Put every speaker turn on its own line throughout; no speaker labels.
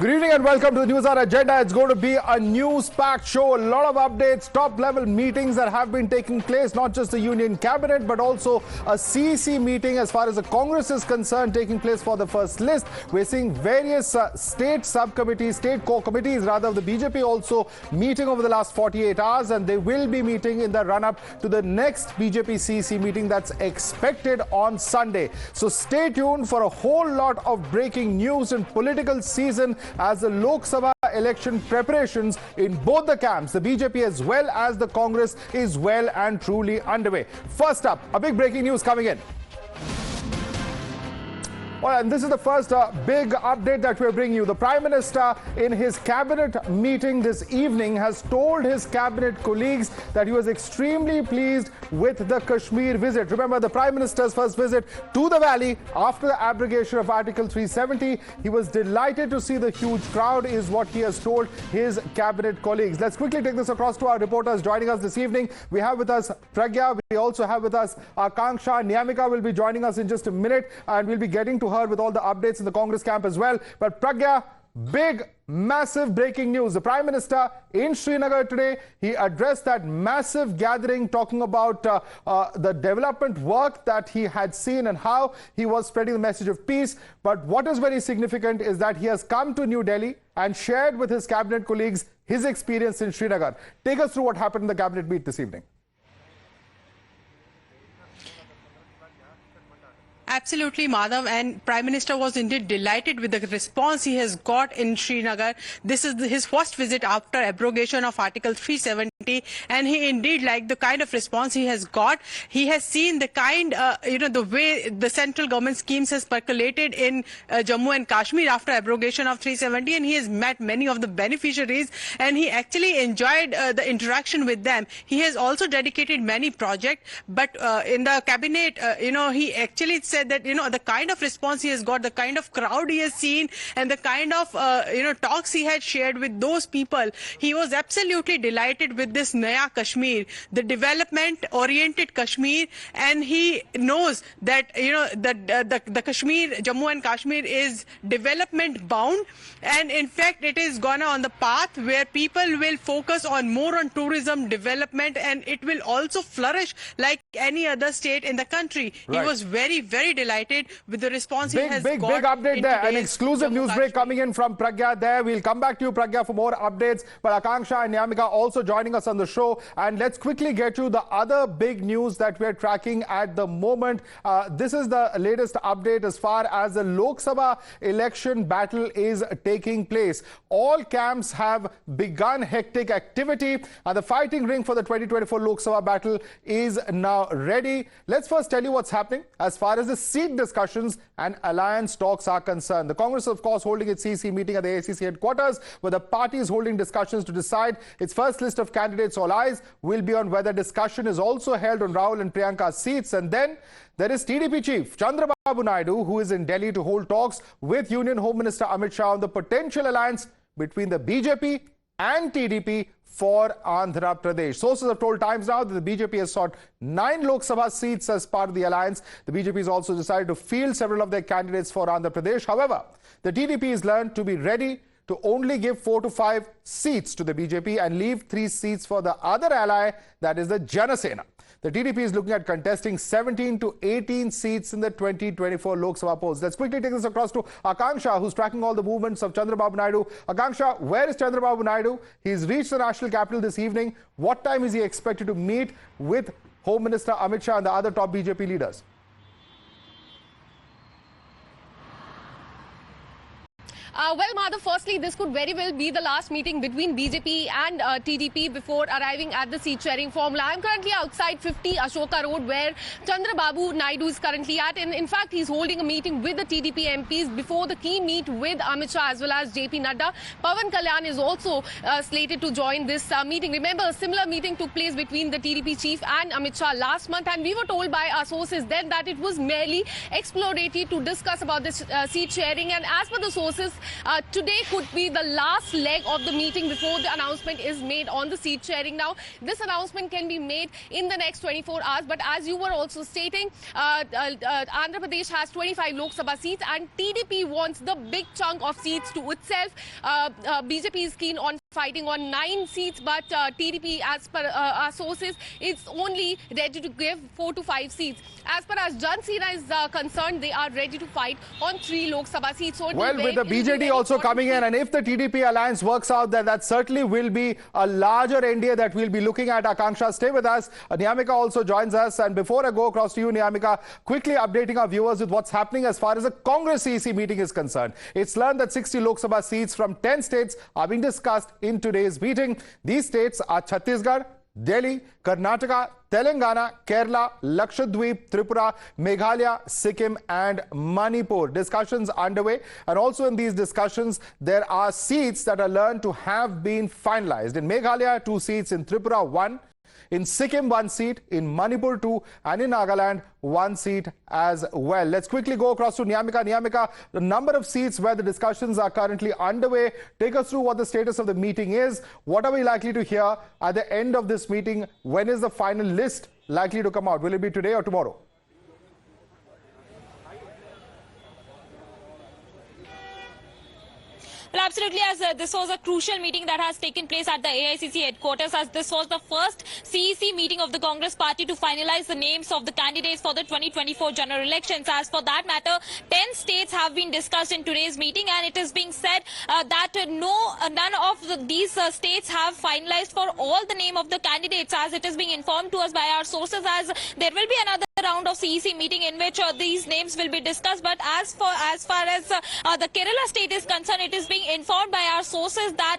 Good evening and welcome to the Newshour Agenda. It's going to be a news-packed show. A lot of updates, top-level meetings that have been taking place, not just the Union Cabinet, but also a CEC meeting as far as the Congress is concerned, taking place for the first list. We're seeing various state subcommittees, state core committees, rather, of the BJP also meeting over the last 48 hours, and they will be meeting in the run-up to the next BJP CEC meeting that's expected on Sunday. So stay tuned for a whole lot of breaking news in political season as the Lok Sabha election preparations in both the camps, the BJP as well as the Congress, is well and truly underway. First up, a big breaking news coming in. Well, and this is the first big update that we're bringing you. The Prime Minister, in his cabinet meeting this evening, has told his cabinet colleagues that he was extremely pleased with the Kashmir visit. Remember, the Prime Minister's first visit to the valley after the abrogation of Article 370. He was delighted to see the huge crowd, is what he has told his cabinet colleagues. Let's quickly take this across to our reporters joining us this evening. We have with us Pragya. We also have with us Akanksha. Nyamika will be joining us in just a minute, and we'll be getting to her with all the updates in the Congress camp as well. But Pragya, big, massive breaking news. The Prime Minister in Srinagar today, he addressed that massive gathering talking about the development work that he had seen and how he was spreading the message of peace. But what is very significant is that he has come to New Delhi and shared with his cabinet colleagues his experience in Srinagar. Take us through what happened in the cabinet meet this evening.
Absolutely, Madhav, and Prime Minister was indeed delighted with the response he has got in Srinagar. This is his first visit after abrogation of Article 370, and he indeed liked the kind of response he has got. He has seen the kind, the way the central government schemes has percolated in Jammu and Kashmir after abrogation of 370, and he has met many of the beneficiaries, and he actually enjoyed the interaction with them. He has also dedicated many projects, but in the cabinet, he actually said that the kind of response he has got, the kind of crowd he has seen, and the kind of talks he had shared with those people, he was absolutely delighted with this Naya Kashmir, the development oriented Kashmir, and he knows that the Kashmir, Jammu and Kashmir, is development bound, and in fact it is gonna on the path where people will focus more on tourism development, and it will also flourish like any other state in the country. Right. He was very, very delighted with the response he has got. Big update there. An exclusive news break coming in from Pragya there. We'll come back to you, Pragya, for more updates. But Akanksha and Nyamika also joining us on the show. And let's quickly get to the other big news that we're tracking at the moment. This is the latest update as far as the Lok Sabha election battle is taking place. All camps have begun hectic activity, and the fighting ring for the 2024 Lok Sabha battle is now ready. Let's first tell you what's happening as far as the seat discussions and alliance talks are concerned. The Congress, of course, holding its CEC meeting at the AICC headquarters, where the party is holding discussions to decide its first list of candidates. All eyes will be on whether discussion is also held on Rahul and Priyanka's seats. And then there is TDP chief Chandrababu Naidu, who is in Delhi to hold talks with Union Home Minister Amit Shah on the potential alliance between the BJP and TDP for Andhra Pradesh. Sources have told Times Now that the BJP has sought 9 Lok Sabha seats as part of the alliance. The BJP has also decided to field several of their candidates for Andhra Pradesh. However, the TDP is learned to be ready to only give 4 to 5 seats to the BJP and leave 3 seats for the other ally, that is the Jana Sena. The TDP is looking at contesting 17 to 18 seats in the 2024 Lok Sabha polls. Let's quickly take this across to Akanksha, who's tracking all the movements of Chandrababu Naidu. Akanksha, where is Chandrababu Naidu? He's reached the national capital this evening. What time is he expected to meet with Home Minister Amit Shah and the other top BJP leaders?
Well, Madhav, firstly, this could very well be the last meeting between BJP and TDP before arriving at the seat sharing formula. I'm currently outside 50 Ashoka Road, where Chandrababu Naidu is currently at. And in fact, he's holding a meeting with the TDP MPs before the key meet with Amit Shah as well as JP Nadda. Pawan Kalyan is also slated to join this meeting. Remember, a similar meeting took place between the TDP chief and Amit Shah last month. And we were told by our sources then that it was merely exploratory to discuss about this seat sharing. And as per the sources, today could be the last leg of the meeting before the announcement is made on the seat sharing. Now, this announcement can be made in the next 24 hours. But as you were also stating, Andhra Pradesh has 25 Lok Sabha seats and TDP wants the big chunk of seats to itself. BJP is keen on fighting on 9 seats, but TDP, as per our sources, is only ready to give 4 to 5 seats. As far as Jan Sena is concerned, they are ready to fight on 3 Lok Sabha seats. So
well, with the BJP also coming in, and if the TDP alliance works out, then that certainly will be a larger NDA that we'll be looking at. Akanksha, stay with us. Niyamika also joins us. And before I go across to you, Niyamika, quickly updating our viewers with what's happening as far as the Congress CEC meeting is concerned. It's learned that 60 Lok Sabha seats from 10 states are being discussed in today's meeting. These states are Chhattisgarh, Delhi, Karnataka, Telangana, Kerala, Lakshadweep, Tripura, Meghalaya, Sikkim and Manipur. Discussions underway, and also in these discussions there are seats that are learned to have been finalized. In Meghalaya, 2 seats, in Tripura 1, in Sikkim 1 seat, in Manipur 2, and in Nagaland 1 seat as well. Let's quickly go across to Niyamika. Niyamika, the number of seats where the discussions are currently underway. Take us through what the status of the meeting is. What are we likely to hear at the end of this meeting? When is the final list likely to come out? Will it be today or tomorrow?
Well, absolutely, as this was a crucial meeting that has taken place at the AICC headquarters, as this was the first CEC meeting of the Congress party to finalize the names of the candidates for the 2024 general elections. As for that matter, 10 states have been discussed in today's meeting, and it is being said that none of these states have finalized for all the name of the candidates, as it is being informed to us by our sources, as there will be another round of CEC meeting in which these names will be discussed. But as far as the Kerala state is concerned, it is being informed by our sources that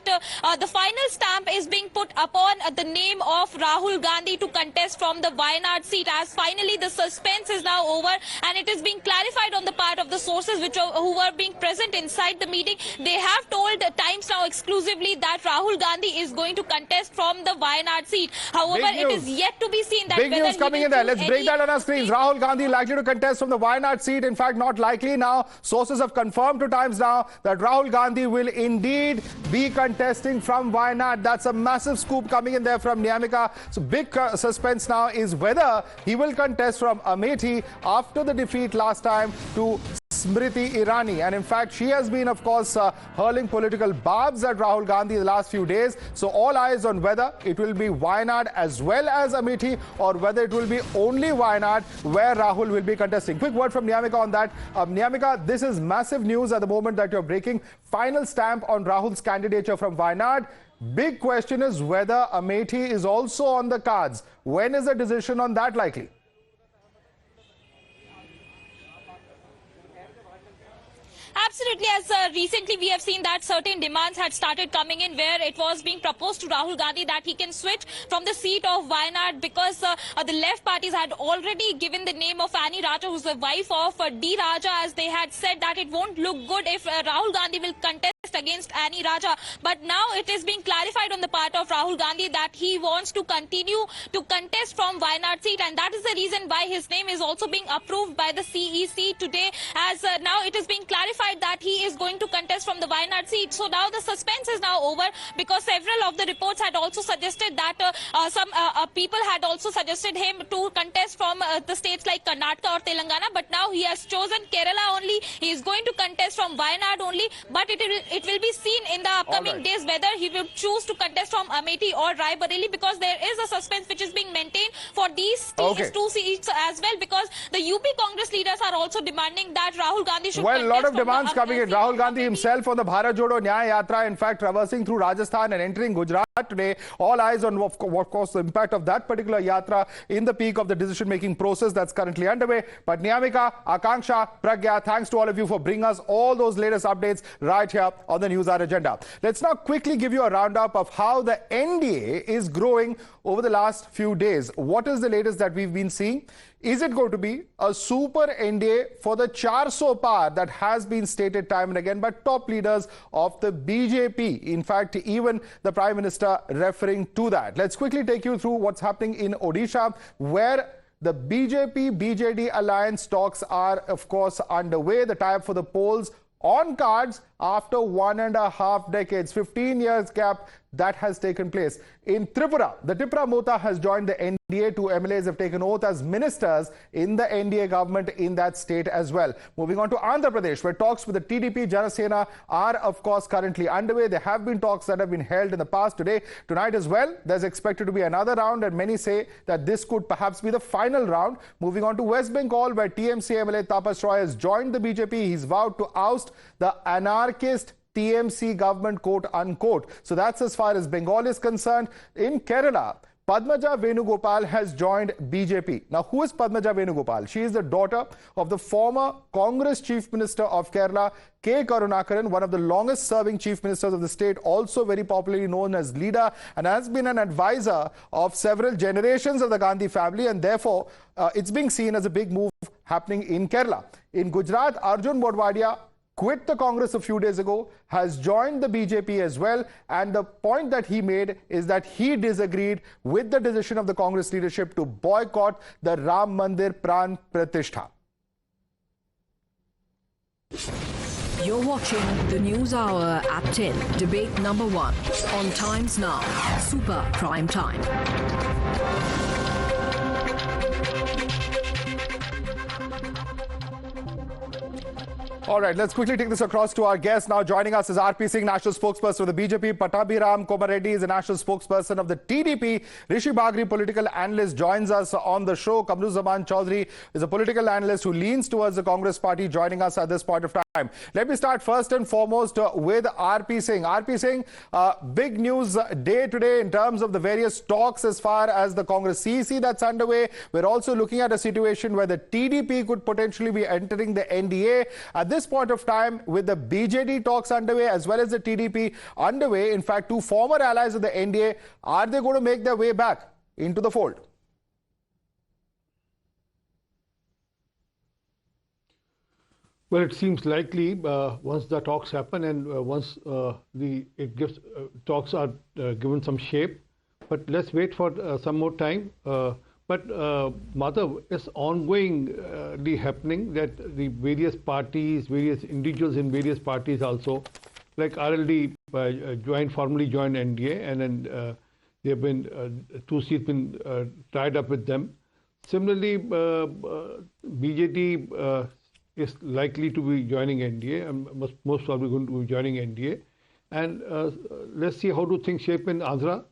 the final stamp is being put upon the name of Rahul Gandhi to contest from the Wayanad seat, as finally the suspense is now over and it is being clarified on the part of the sources who were being present inside the meeting. They have told Times Now exclusively that Rahul Gandhi is going to contest from the Wayanad seat. However, it is yet to be seen that
big
whether
news coming in there. Let's break that on our screens. Rahul Gandhi likely to contest from the Wayanad seat. In fact, not likely now. Sources have confirmed to Times Now that Rahul Gandhi will indeed be contesting from Wayanad. That's a massive scoop coming in there from Niyamika. So big suspense now is whether he will contest from Amethi after the defeat last time to Smriti Irani. And in fact, she has been, of course, hurling political barbs at Rahul Gandhi the last few days. So all eyes on whether it will be Wayanad as well as Amethi, or whether it will be only Wayanad where Rahul will be contesting. Quick word from Niyamika on that. Niyamika, this is massive news at the moment that you're breaking. Final stamp on Rahul's candidature from Wayanad. Big question is whether Amethi is also on the cards. When is the decision on that likely?
Absolutely, as recently we have seen that certain demands had started coming in, where it was being proposed to Rahul Gandhi that he can switch from the seat of Wayanad, because the left parties had already given the name of Annie Raja, who's the wife of D. Raja, as they had said that it won't look good if Rahul Gandhi will contest against Annie Raja. But now it is being clarified on the part of Rahul Gandhi that he wants to continue to contest from Wayanad seat, and that is the reason why his name is also being approved by the CEC today, as now it is being clarified that he is going to contest from the Wayanad seat. So now the suspense is now over, because several of the reports had also suggested that some people had also suggested him to contest from the states like Karnataka or Telangana, but now he has chosen Kerala only. He is going to contest from Wayanad only, but it will be seen in the upcoming days whether he will choose to contest from Amethi or Raebareli, because there is a suspense which is being maintained for these 2 seats as well, because the UP Congress leaders are also demanding that Rahul Gandhi should contest.
Well, a lot of demands coming in. Rahul Gandhi himself on the Bharat Jodo Nyaya Yatra, in fact, traversing through Rajasthan and entering Gujarat today. All eyes on, of course, the impact of that particular yatra in the peak of the decision-making process that's currently underway. But Niyamika, Akanksha, Pragya, thanks to all of you for bringing us all those latest updates right here on the Newshour Agenda. Let's now quickly give you a roundup of how the NDA is growing over the last few days. What is the latest that we've been seeing? Is it going to be a super NDA for the 400 par that has been stated time and again by top leaders of the BJP? In fact, even the Prime Minister referring to that. Let's quickly take you through what's happening in Odisha, where the BJP-BJD alliance talks are, of course, underway. The tie-up for the polls on cards after 1.5 decades, 15 years gap that has taken place. In Tripura, the Tipra Mota has joined the NDA. Two MLAs have taken oath as ministers in the NDA government in that state as well. Moving on to Andhra Pradesh, where talks with the TDP Janasena are of course currently underway. There have been talks that have been held in the past. Tonight as well, there's expected to be another round, and many say that this could perhaps be the final round. Moving on to West Bengal, where TMC MLA Tapas Roy has joined the BJP. He's vowed to oust the anarchist TMC government, quote unquote. So that's as far as Bengal is concerned. In Kerala, Padmaja Venugopal has joined BJP. Now, who is Padmaja Venugopal? She is the daughter of the former Congress Chief Minister of Kerala, K. Karunakaran, one of the longest serving Chief Ministers of the state, also very popularly known as leader, and has been an advisor of several generations of the Gandhi family, and therefore it's being seen as a big move happening in Kerala. In Gujarat, Arjun Bodwadia quit the Congress a few days ago, has joined the BJP as well, and the point that he made is that he disagreed with the decision of the Congress leadership to boycott the Ram Mandir Pran Pratishtha.
You're watching the News Hour at 10, debate number 1 on Times Now, Super Prime Time.
All right, let's quickly take this across to our guest. Now joining us is RP Singh, national spokesperson of the BJP. Pattabhi Ram Kommareddy is the national spokesperson of the TDP. Rishi Bagri, political analyst, joins us on the show. Kamruzaman Chaudhary is a political analyst who leans towards the Congress party, joining us at this point of time. Let me start first and foremost with RP Singh. RP Singh, big news day today in terms of the various talks as far as the Congress CEC that's underway. We're also looking at a situation where the TDP could potentially be entering the NDA. At this point of time, with the BJD talks underway as well as the TDP underway, in fact, two former allies of the NDA, are they going to make their way back into the fold?
Well, it seems likely once the talks happen and once talks are given some shape. But let's wait for some more time. But Madhav, it's ongoingly happening that the various parties, various individuals in various parties also, like RLD formally joined NDA, and then there have been 2 seats been tied up with them. Similarly, BJP is likely to be joining NDA and most probably going to be joining NDA. And let's see how do things shape in Andhra.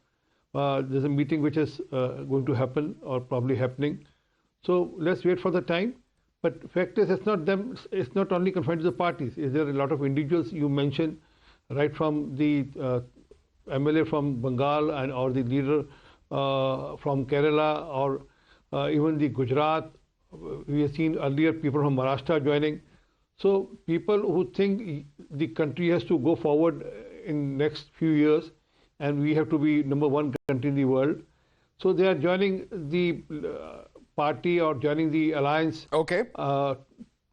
There's a meeting which is going to happen or probably happening. So let's wait for the time. But fact is, it's not only confined to the parties. Is there a lot of individuals you mentioned, right from the MLA from Bengal and or the leader from Kerala or even the Gujarat. We have seen earlier people from Maharashtra joining. So people who think the country has to go forward in next few years and we have to be #1 country in the world. So they are joining the party or joining the alliance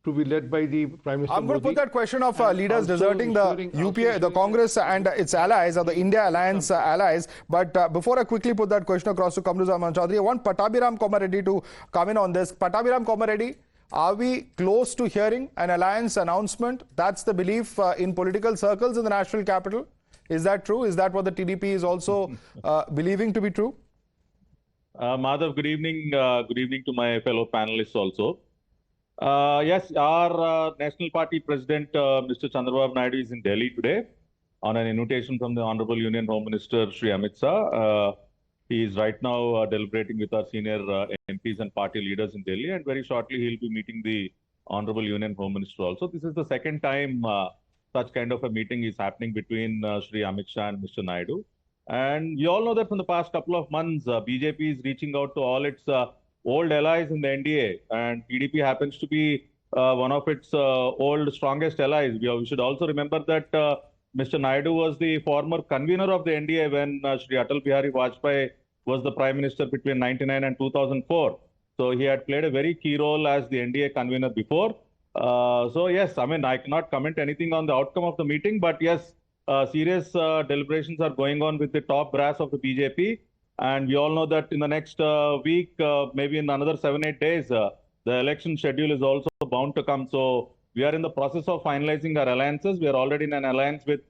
to be led by the Prime Minister
I'm going to put that question of leaders deserting the UPA, the Congress and its allies, or the India Alliance allies. But before I quickly put that question across to Kamruzaman Chaudhary, I want Pattabhi Ram Kommareddy to come in on this. Pattabhi Ram Kommareddy, are we close to hearing an alliance announcement? That's the belief in political circles in the national capital. Is that true? Is that what the TDP is also believing to be true?
Madhav, good evening. Good evening to my fellow panelists also. Yes, our National Party President, Mr. Chandrababu Naidu, is in Delhi today on an invitation from the Honorable Union Home Minister, Shri Amit Shah. He is right now deliberating with our senior MPs and party leaders in Delhi, and very shortly he'll be meeting the Honorable Union Home Minister also. This is the second time such kind of a meeting is happening between Shri Amit Shah and Mr. Naidu. And you all know that from the past couple of months, BJP is reaching out to all its old allies in the NDA, and TDP happens to be one of its old strongest allies. We should also remember that Mr. Naidu was the former convener of the NDA when Shri Atal Bihari Vajpayee was the Prime Minister between 1999 and 2004. So he had played a very key role as the NDA convener before. So yes, I mean, I cannot comment anything on the outcome of the meeting, but yes, serious deliberations are going on with the top brass of the BJP. And we all know that in the next week, maybe in another 7-8 days, the election schedule is also bound to come. So We are in the process of finalizing our alliances. We are already in an alliance with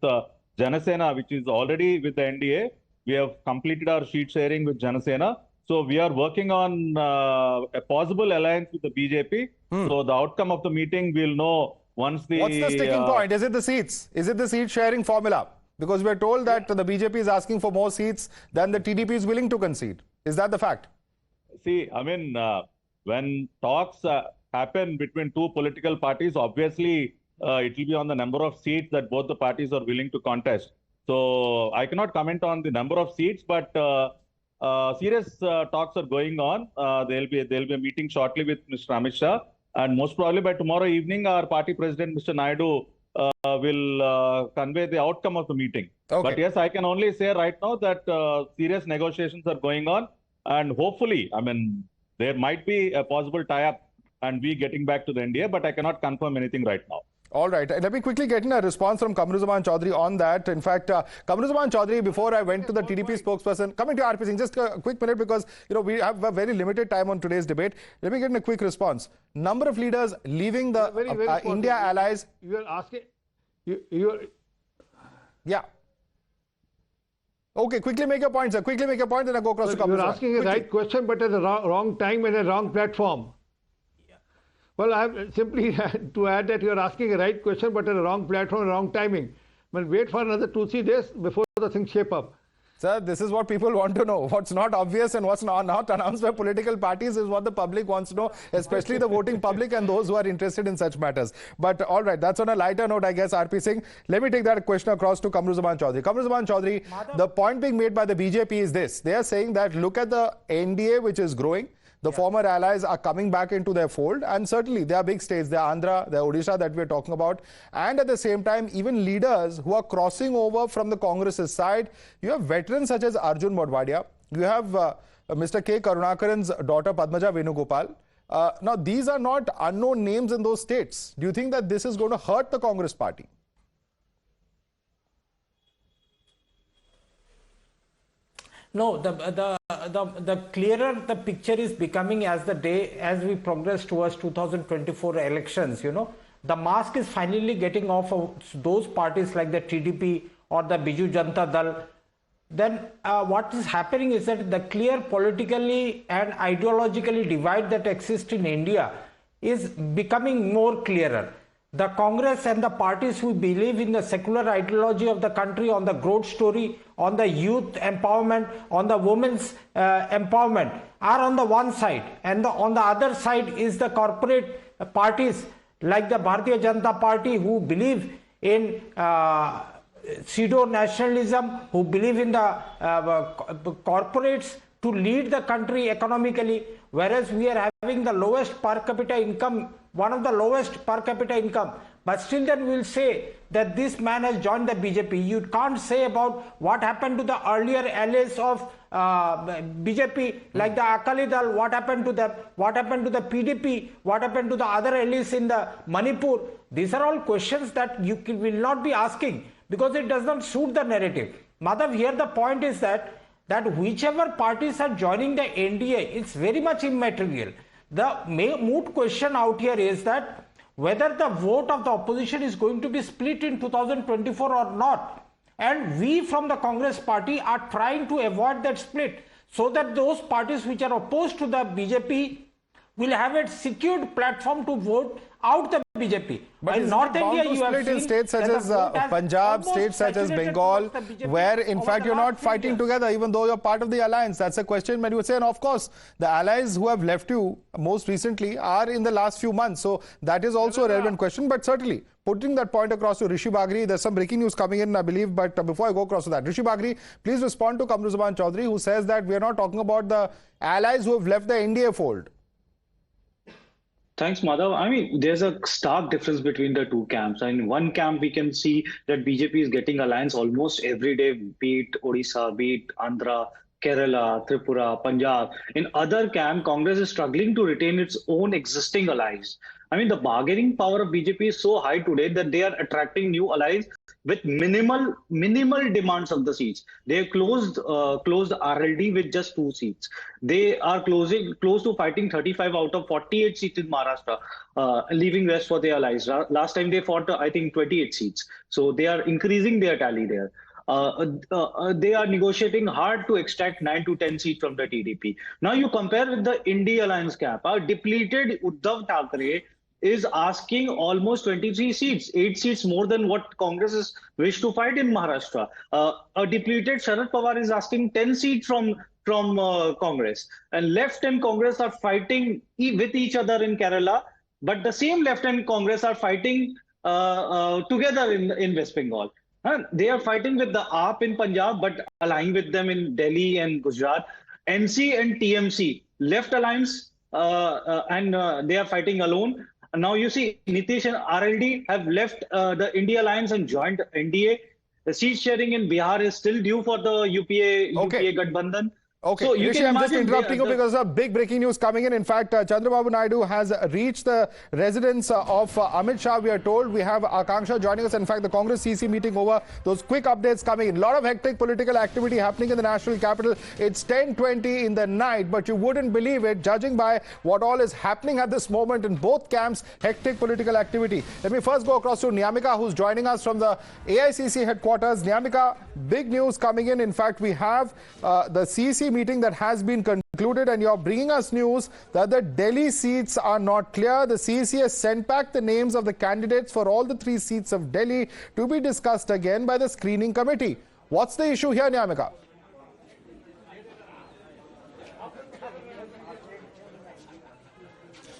Janasena, which is already with the NDA. We have completed our sheet sharing with Janasena. So we are working on a possible alliance with the BJP. So the outcome of the meeting we'll know once the...
What's the sticking point? Is it the seats? Is it the seat sharing formula? Because we're told that the BJP is asking for more seats than the TDP is willing to concede. Is that the fact?
See, I mean, when talks happen between two political parties, obviously it will be on the number of seats that both the parties are willing to contest. So I cannot comment on the number of seats, but serious talks are going on. There'll be a meeting shortly with Mr. Amit Shah, and most probably by tomorrow evening, our party president, Mr. Naidu, will convey the outcome of the meeting.
Okay.
But yes, I can only say right now that serious negotiations are going on, and hopefully, I mean, there might be a possible tie-up and we getting back to the NDA, but I cannot confirm anything right now.
All right. Let me quickly get in a response from Kamruzaman Chaudhary on that. In fact, Kamruzaman Chaudhary, before I went to the TDP spokesperson, coming to RP Singh, just a quick minute because we have a very limited time on today's debate. Let me get in a quick response. Number of leaders leaving the India allies.
You are asking.
Yeah. Okay, quickly make your point, sir. Quickly make your point, then I go across to Kamruzaman.
You're asking a right question, but at the wrong time and a wrong platform. Well, I have simply to add that you are asking a right question, but at a wrong platform and wrong timing. But wait for another 2-3 days before the things shape up.
Sir, this is what people want to know. What's not obvious and what's not announced by political parties is what the public wants to know, especially the voting public and those who are interested in such matters. But all right, that's on a lighter note, I guess, RP Singh. Let me take that question across to Kamruzaman Chaudhary. Kamruzaman Chaudhary, the point being made by the BJP is this. They are saying that look at the NDA, which is growing. The former allies are coming back into their fold, and certainly there are big states, there are Andhra, there are Odisha that we're talking about, and at the same time, even leaders who are crossing over from the Congress's side. You have veterans such as Arjun Modwadia, you have Mr. K. Karunakaran's daughter Padmaja Venugopal. Now, these are not unknown names in those states. Do you think that this is going to hurt the Congress party?
No, the clearer the picture is becoming as we progress towards 2024 elections, the mask is finally getting off of those parties like the TDP or the Biju Janata Dal. Then what is happening is that the clear politically and ideologically divide that exists in India is becoming more clearer. The Congress and the parties who believe in the secular ideology of the country, on the growth story, on the youth empowerment, on the women's empowerment, are on the one side, and on the other side is the corporate parties like the Bharatiya Janata Party, who believe in pseudo-nationalism, who believe in the corporates to lead the country economically, whereas we are having the lowest per capita income, one of the lowest per capita income, but still then we will say that this man has joined the BJP. You can't say about what happened to the earlier allies of BJP, like the Akali Dal, what happened to them, what happened to the PDP, what happened to the other allies in the Manipur. These are all questions that you will not be asking because it does not suit the narrative. Madhav, here the point is that whichever parties are joining the NDA, it's very much immaterial. The moot question out here is that whether the vote of the opposition is going to be split in 2024 or not. And we from the Congress party are trying to avoid that split so that those parties which are opposed to the BJP will have a secured platform to vote out the BJP.
But in North India, you have seen in states such as Punjab, states such as Bengal, where in fact you're not fighting together, even though you're part of the alliance. That's a question when you would say, and of course, the allies who have left you most recently are in the last few months. So that is also a relevant question. But certainly, putting that point across to Rishi Bagri, there's some breaking news coming in, I believe. But before I go across to that, Rishi Bagri, please respond to Kamruzaman Chaudhary, who says that we are not talking about the allies who have left the NDA fold.
Thanks, Madhav. I mean, there's a stark difference between the two camps. In one camp, we can see that BJP is getting alliance almost every day, be it Odisha, be it Andhra, Kerala, Tripura, Punjab. In other camp, Congress is struggling to retain its own existing allies. I mean, the bargaining power of BJP is so high today that they are attracting new allies with minimal demands of the seats. They have closed RLD with just 2 seats. They are close to fighting 35 out of 48 seats in Maharashtra, leaving rest for their allies. Last time they fought, I think, 28 seats. So they are increasing their tally there. They are negotiating hard to extract 9 to 10 seats from the TDP. Now you compare with the NDA alliance camp. Our depleted Uddhav Thackeray is asking almost 23 seats, 8 seats more than what Congress is wished to fight in Maharashtra. A depleted Sharad Pawar is asking 10 seats from Congress. And left and Congress are fighting with each other in Kerala, but the same left and Congress are fighting together in West Bengal. They are fighting with the AAP in Punjab, but allying with them in Delhi and Gujarat. NC and TMC, left alliance, and they are fighting alone. Now you see Nitish and RLD have left the India alliance and joined NDA. The seat sharing in Bihar is still due for the UPA Gathbandhan.
Okay,
so you
I'm just interrupting you because of big breaking news coming in. In fact, Chandrababu Naidu has reached the residence of Amit Shah, we are told. We have Akanksha joining us. In fact, the Congress CC meeting over. Those quick updates coming in. A lot of hectic political activity happening in the national capital. It's 10:20 in the night, but you wouldn't believe it, judging by what all is happening at this moment in both camps, hectic political activity. Let me first go across to Nyamika, who's joining us from the AICC headquarters. Nyamika, big news coming in. In fact, we have the CC meeting that has been concluded, and you're bringing us news that the Delhi seats are not clear. The CEC has sent back the names of the candidates for all the 3 seats of Delhi to be discussed again by the screening committee. What's the issue here, Nyamika?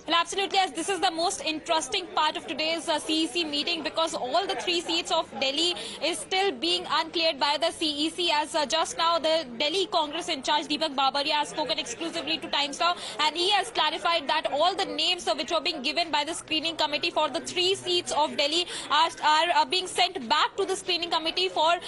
Well, absolutely, as this is the most interesting part of today's CEC meeting, because all the 3 seats of Delhi is still being uncleared by the CEC. As just now, the Delhi Congress in charge, Deepak Babaria, has spoken exclusively to Times Now, and he has clarified that all the names which were being given by the screening committee for the 3 seats of Delhi are being sent back to the screening committee for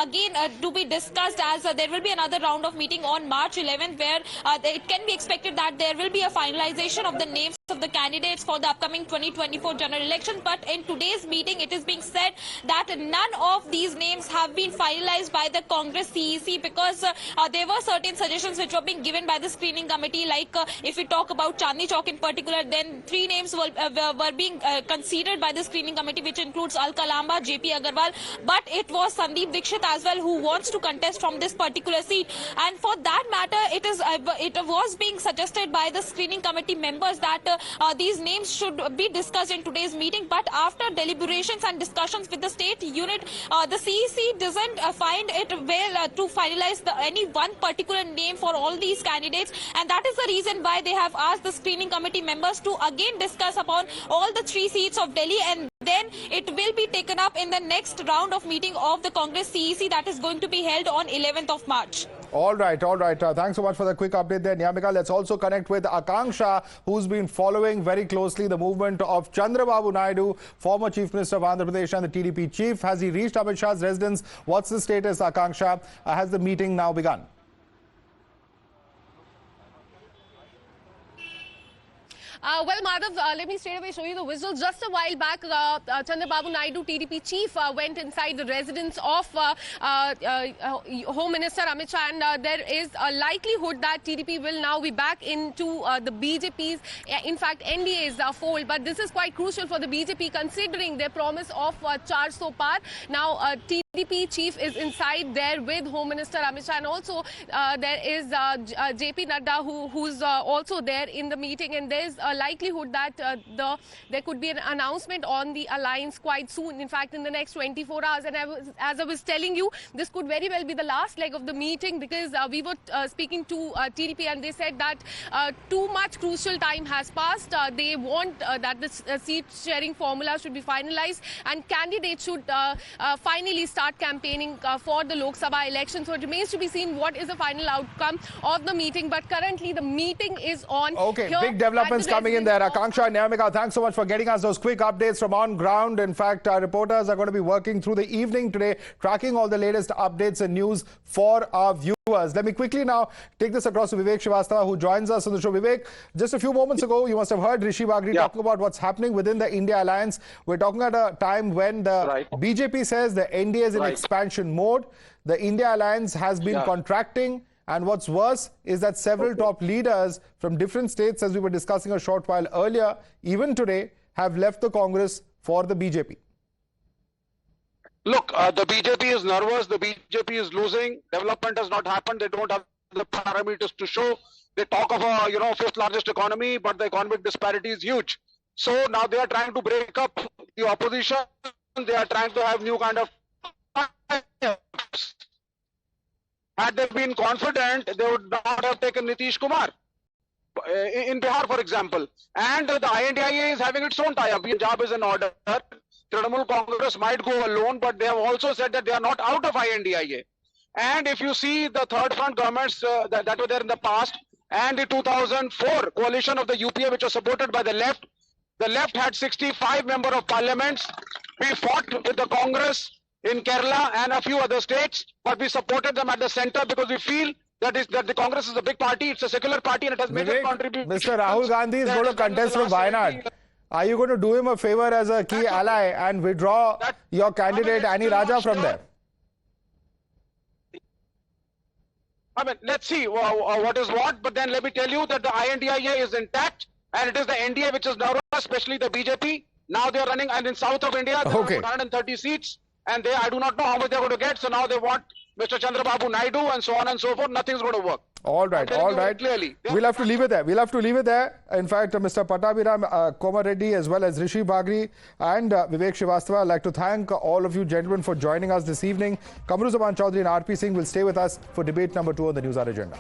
again to be discussed, as there will be another round of meeting on March 11th, where it can be expected that there will be a finalization of the names of the candidates for the upcoming 2024 general election. But in today's meeting, it is being said that none of these names have been finalized by the Congress CEC, because there were certain suggestions which were being given by the screening committee, like if we talk about Chandni Chowk in particular, then 3 names were being considered by the screening committee, which includes Alka Lamba, JP Agarwal, but it was Sandeep Dixit as well who wants to contest from this particular seat. And for that matter, it was being suggested by the screening committee members that these names should be discussed in today's meeting. But after deliberations and discussions with the state unit, the CEC doesn't find it well to finalize any one particular name for all these candidates, and that is the reason why they have asked the screening committee members to again discuss upon all the 3 seats of Delhi, and then it will be taken up in the next round of meeting of the Congress CEC that is going to be held on 11th of March.
All right. Thanks so much for the quick update there, Nyamika. Let's also connect with Akanksha, who's been following very closely the movement of Chandrababu Naidu, former Chief Minister of Andhra Pradesh and the TDP chief. Has he reached Amit Shah's residence? What's the status, Akanksha? Has the meeting now begun?
Well, Madhav, let me straight away show you the visuals. Just a while back, Chandrababu Naidu, TDP chief, went inside the residence of Home Minister Amit Shah, and there is a likelihood that TDP will now be back into the BJP's, in fact, NDA's fold. But this is quite crucial for the BJP, considering their promise of charge so far. Now, TDP chief is inside there with Home Minister Amit Shah, and also there is JP Nadda, who's also there in the meeting, and there's a likelihood that there could be an announcement on the alliance quite soon, in fact in the next 24 hours. And as I was telling you, this could very well be the last leg of the meeting, because we were speaking to TDP, and they said that too much crucial time has passed. They want that the seat sharing formula should be finalized, and candidates should finally start campaigning for the Lok Sabha election. So it remains to be seen what is the final outcome of the meeting, but currently the meeting is on.
Okay, big developments coming in there. Akanksha and Nyamika, thanks so much for getting us those quick updates from on ground. In fact, our reporters are going to be working through the evening today, tracking all the latest updates and news for our viewers. Let me quickly now take this across to Vivek Srivastava, who joins us on the show. Vivek, just a few moments ago, you must have heard Rishi Bagri talking about what's happening within the India alliance. We're talking at a time when the BJP says the NDA is in expansion mode. The India alliance has been contracting. And what's worse is that several top leaders from different states, as we were discussing a short while earlier, even today, have left the Congress for the BJP.
Look, the BJP is nervous. The BJP is losing. Development has not happened. They don't have the parameters to show. They talk of a fifth largest economy, but the economic disparity is huge. So now they are trying to break up the opposition. They are trying to have new kind of. Had they been confident, they would not have taken Nitish Kumar in Bihar, for example. And the I.N.D.I.A is having its own tie-up. Punjab is in order. Trinamool Congress might go alone, but they have also said that they are not out of I.N.D.I.A. And if you see the third front governments that were there in the past, and the 2004 coalition of the UPA, which was supported by the left had 65 members of parliaments. We fought with the Congress in Kerala and a few other states, but we supported them at the center because we feel that the Congress is a big party, it's a secular party, and it has major contributions.
Mr. Rahul Gandhi is going to contest from Wayanad. Are you going to do him a favor as a key ally and withdraw your candidate Annie Raja from there?
I mean, let's see what is what, but then let me tell you that the I.N.D.I.A is intact, and it is the NDA which is nervous, especially the BJP. Now they are running, and in south of India, they have 130 seats, and I do not know how much they are going to get, so now they want Mr. Chandrababu Naidu and so on and so forth. Nothing's going to work.
All right.
Clearly.
We'll have to leave it there. In fact, Mr. Pattabhi Ram Kommareddy as well as Rishi Bagri and Vivek Srivastava, I'd like to thank all of you gentlemen for joining us this evening. Kamruzaman Chaudhary and RP Singh will stay with us for debate number 2 on the Newshour Agenda.